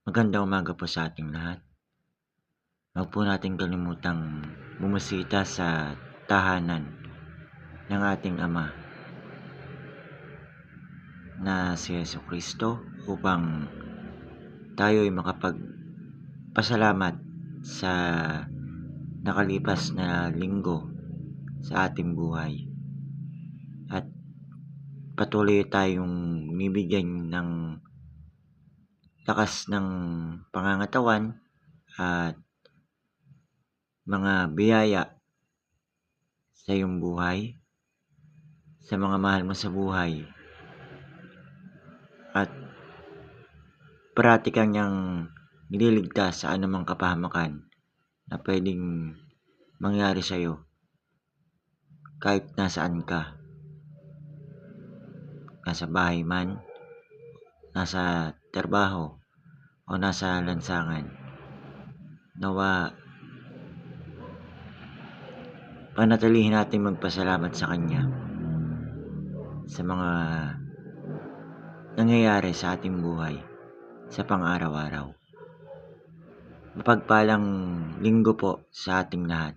Magandang umaga po sa ating lahat. Huwag po natin kalimutang bumisita sa tahanan ng ating Ama na si Jesucristo upang tayo ay makapagpasalamat sa nakalipas na linggo sa ating buhay. At patuloy tayong bibigyan ng lakas ng pangangatawan at mga biyaya sa iyong buhay, sa mga mahal mo sa buhay, at parati kang niyang nililigtas sa anumang kapahamakan na pwedeng mangyari sa iyo kahit nasaan ka, nasa bahay man, nasa trabaho, o nasa lansangan. Nawa panatilihin natin magpasalamat sa Kanya sa mga nangyayari sa ating buhay sa pang-araw-araw. Mapagpalang linggo po sa ating lahat.